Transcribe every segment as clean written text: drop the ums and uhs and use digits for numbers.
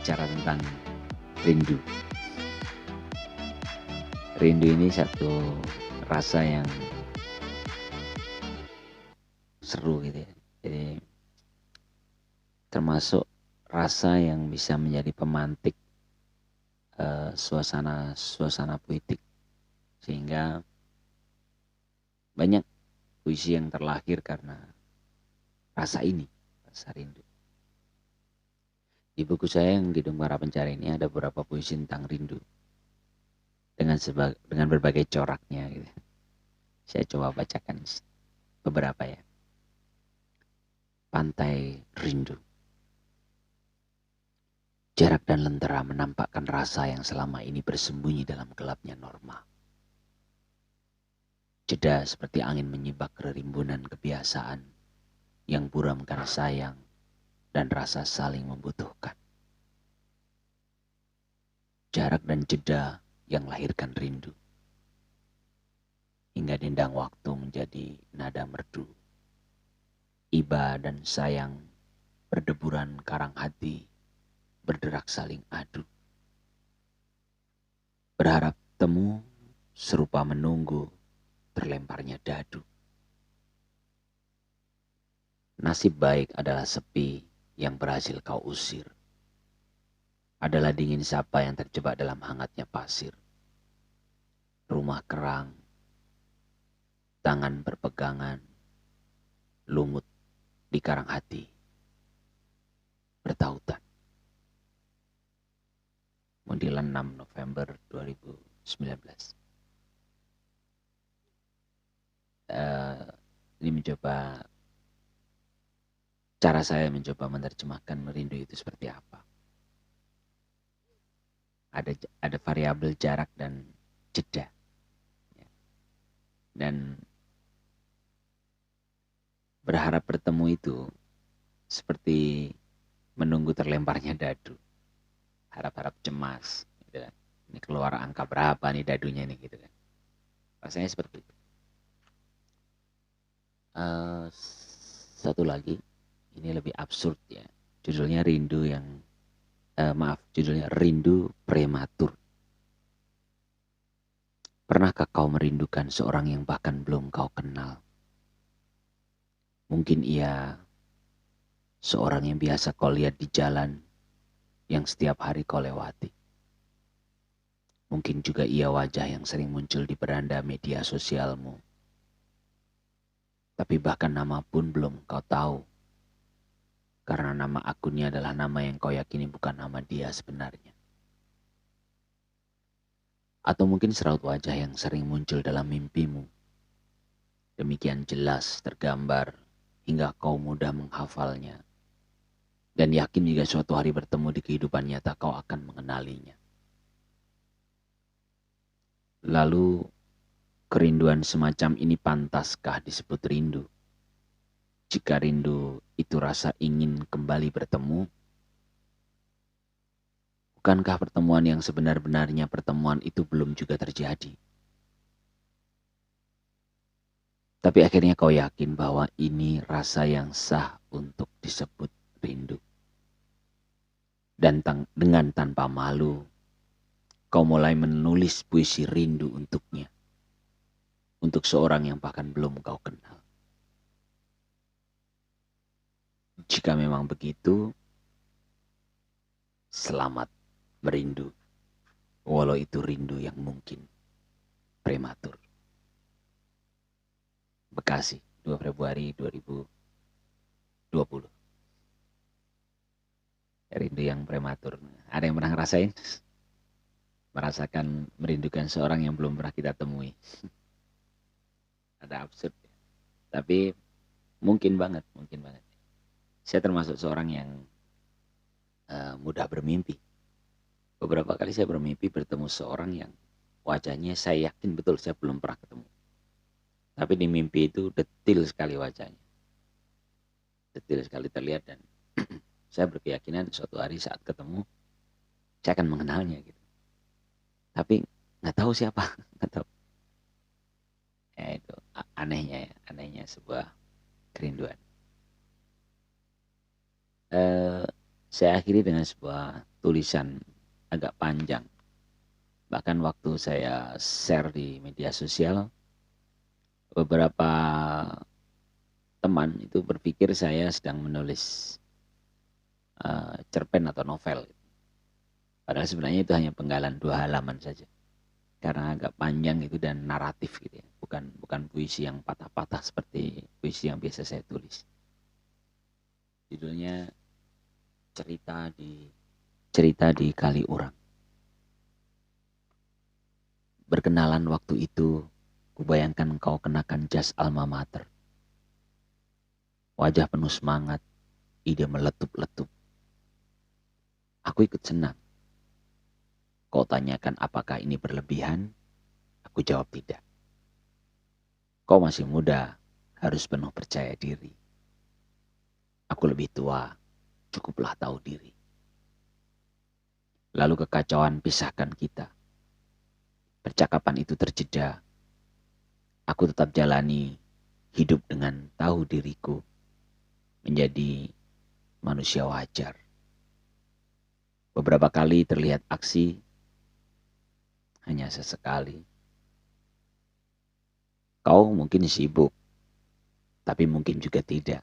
bicara tentang rindu. Rindu ini satu rasa yang seru gitu ya. Jadi termasuk rasa yang bisa menjadi pemantik suasana puitik, sehingga banyak puisi yang terlahir karena rasa ini, rasa rindu. Di buku saya yang Kidung Para Pencari ini ada beberapa puisi tentang rindu dengan berbagai coraknya gitu. Saya coba bacakan beberapa ya. Pantai Rindu. Jarak dan lentera menampakkan rasa yang selama ini bersembunyi dalam gelapnya norma. Jeda seperti angin menyibak kerimbunan kebiasaan yang buramkan sayang dan rasa saling membutuhkan. Jarak dan jeda yang lahirkan rindu. Hingga dendang waktu menjadi nada merdu. Iba dan sayang berdeburan karang hati, berderak saling adu. Berharap temu serupa menunggu terlemparnya dadu. Nasib baik adalah sepi yang berhasil kau usir. Adalah dingin sapa yang terjebak dalam hangatnya pasir. Rumah kerang, tangan berpegangan, lumut di karang hati, bertautan. Mundilan 6 November 2019. Ini cara saya mencoba menerjemahkan merindu itu seperti apa. Ada variabel jarak dan jeda. Dan berharap bertemu itu seperti menunggu terlemparnya dadu. Harap-harap cemas. Gitu kan. Ini keluar angka berapa nih dadunya nih gitu kan. Rasanya seperti itu. Satu lagi, ini lebih absurd ya. Judulnya judulnya Rindu Prematur. Pernahkah kau merindukan seorang yang bahkan belum kau kenal? Mungkin ia seorang yang biasa kau lihat di jalan, yang setiap hari kau lewati. Mungkin juga ia wajah yang sering muncul di beranda media sosialmu. Tapi bahkan nama pun belum kau tahu. Karena nama akunnya adalah nama yang kau yakini bukan nama dia sebenarnya. Atau mungkin seraut wajah yang sering muncul dalam mimpimu. Demikian jelas tergambar hingga kau mudah menghafalnya. Dan yakin jika suatu hari bertemu di kehidupan nyata kau akan mengenalinya. Lalu kerinduan semacam ini pantaskah disebut rindu? Jika rindu itu rasa ingin kembali bertemu, bukankah pertemuan yang sebenar-benarnya pertemuan itu belum juga terjadi? Tapi akhirnya kau yakin bahwa ini rasa yang sah untuk disebut rindu. Dan dengan tanpa malu, kau mulai menulis puisi rindu untuknya. Untuk seorang yang bahkan belum kau kenal. Jika memang begitu, selamat merindu. Walau itu rindu yang mungkin prematur. Bekasi, 2 Februari 2020. Rindu yang prematur. Ada yang pernah ngerasain? Merasakan merindukan seorang yang belum pernah kita temui. Ada absurd. Tapi mungkin banget. Saya termasuk seorang yang mudah bermimpi. Beberapa kali saya bermimpi bertemu seorang yang wajahnya saya yakin betul saya belum pernah ketemu. Tapi di mimpi itu detil sekali wajahnya. Detil sekali terlihat dan saya berkeyakinan suatu hari saat ketemu saya akan mengenalnya gitu. Tapi nggak tahu siapa, nggak tahu. Ya itu anehnya sebuah kerinduan. Saya akhiri dengan sebuah tulisan agak panjang. Bahkan waktu saya share di media sosial, beberapa teman itu berpikir saya sedang menulis cerpen atau novel. Padahal sebenarnya itu hanya penggalan 2 halaman saja. Karena agak panjang itu dan naratif gitu ya. Bukan puisi yang patah-patah seperti puisi yang biasa saya tulis. Judulnya cerita di Kaliurang. Berkenalan waktu itu, kubayangkan kau kenakan jas alma mater. Wajah penuh semangat, ide meletup-letup. Aku ikut senang. Kau tanyakan apakah ini berlebihan? Aku jawab tidak. Kau masih muda, harus penuh percaya diri. Aku lebih tua, cukuplah tahu diri. Lalu kekacauan pisahkan kita. Percakapan itu terjeda. Aku tetap jalani hidup dengan tahu diriku menjadi manusia wajar. Beberapa kali terlihat aksi, hanya sesekali. Kau mungkin sibuk, tapi mungkin juga tidak.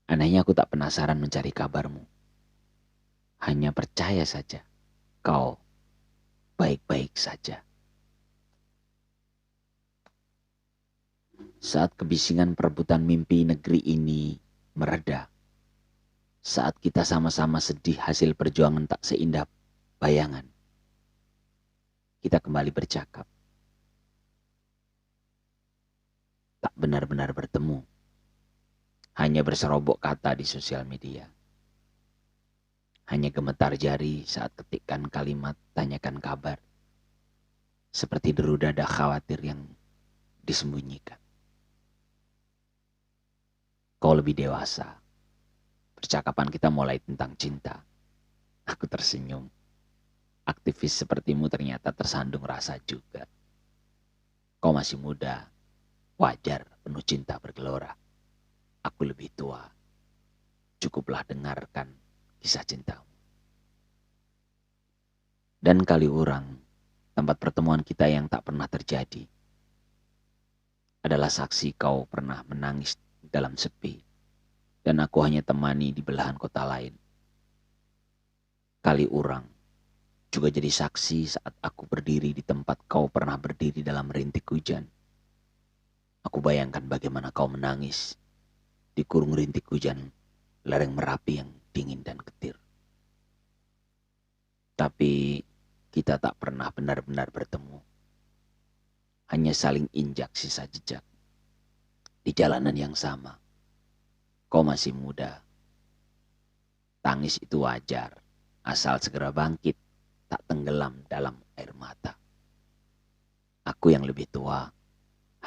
Anehnya aku tak penasaran mencari kabarmu. Hanya percaya saja, kau baik-baik saja. Saat kebisingan perebutan mimpi negeri ini mereda, saat kita sama-sama sedih hasil perjuangan tak seindah bayangan, kita kembali bercakap. Tak benar-benar bertemu, hanya berserobok kata di sosial media. Hanya gemetar jari saat ketikkan kalimat tanyakan kabar. Seperti deru dada khawatir yang disembunyikan. Kau lebih dewasa. Percakapan kita mulai tentang cinta. Aku tersenyum. Aktivis sepertimu ternyata tersandung rasa juga. Kau masih muda. Wajar penuh cinta bergelora. Aku lebih tua. Cukuplah dengarkan kisah cintamu. Dan Kaliurang, tempat pertemuan kita yang tak pernah terjadi, adalah saksi kau pernah menangis dalam sepi, dan aku hanya temani di belahan kota lain. Kaliurang juga jadi saksi saat aku berdiri di tempat kau pernah berdiri dalam rintik hujan. Aku bayangkan bagaimana kau menangis di kurung rintik hujan lereng Merapi yang dingin dan getir. Tapi kita tak pernah benar-benar bertemu. Hanya saling injak sisa jejak di jalanan yang sama. Kau masih muda. Tangis itu wajar, asal segera bangkit, tak tenggelam dalam air mata. Aku yang lebih tua,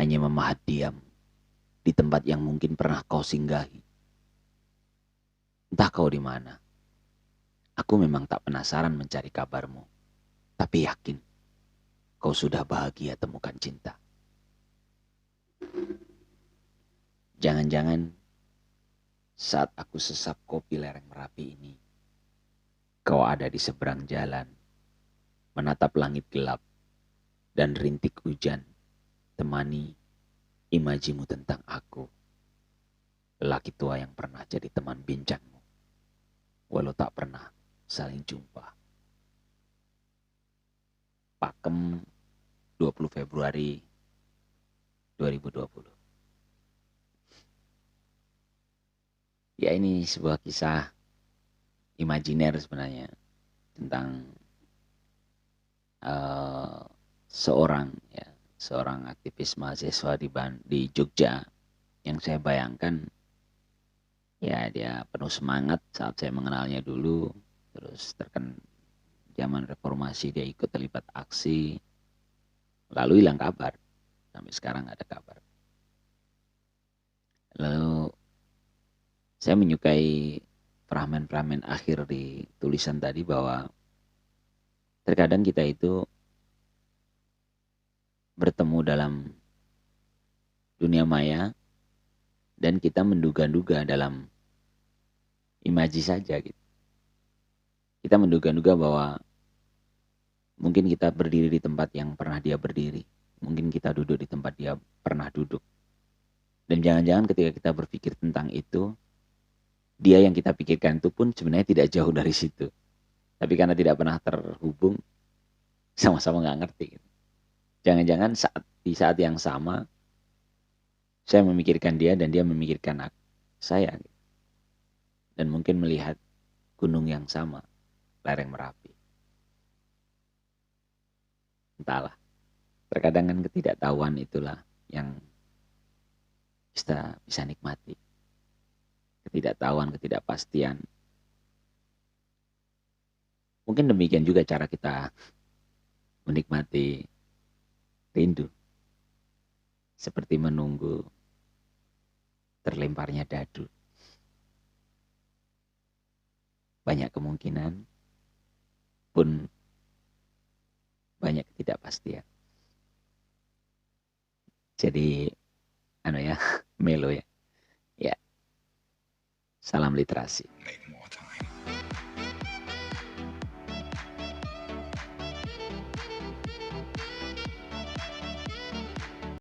hanya memahat diam di tempat yang mungkin pernah kau singgahi. Entah kau di mana. Aku memang tak penasaran mencari kabarmu, tapi yakin kau sudah bahagia temukan cinta. Jangan-jangan saat aku sesap kopi lereng Merapi ini, kau ada di seberang jalan, menatap langit gelap dan rintik hujan, temani imajimu tentang aku, lelaki tua yang pernah jadi teman bincangmu, walau tak pernah saling jumpa. Pakem, 20 Februari 2020. Ya, ini sebuah kisah imajiner sebenarnya tentang seorang aktivis mahasiswa di Jogja yang saya bayangkan ya dia penuh semangat saat saya mengenalnya dulu, terus zaman reformasi dia ikut terlibat aksi, lalu hilang kabar, sampai sekarang nggak ada kabar. Lalu saya menyukai fragmen-fragmen akhir di tulisan tadi bahwa terkadang kita itu bertemu dalam dunia maya dan kita menduga-duga dalam imaji saja gitu. Kita menduga-duga bahwa mungkin kita berdiri di tempat yang pernah dia berdiri. Mungkin kita duduk di tempat dia pernah duduk. Dan jangan-jangan ketika kita berpikir tentang itu, dia yang kita pikirkan itu pun sebenarnya tidak jauh dari situ. Tapi karena tidak pernah terhubung, sama-sama nggak ngerti. Gitu. Jangan-jangan di saat yang sama, saya memikirkan dia dan dia memikirkan saya. Gitu. Dan mungkin melihat gunung yang sama, lereng Merapi. Entahlah. Terkadang kan ketidaktahuan itulah yang kita bisa nikmati. Ketidaktahuan, ketidakpastian. Mungkin demikian juga cara kita menikmati rindu. Seperti menunggu terlemparnya dadu. Banyak kemungkinan pun banyak ketidakpastian. Jadi, melo ya. Ya, salam literasi.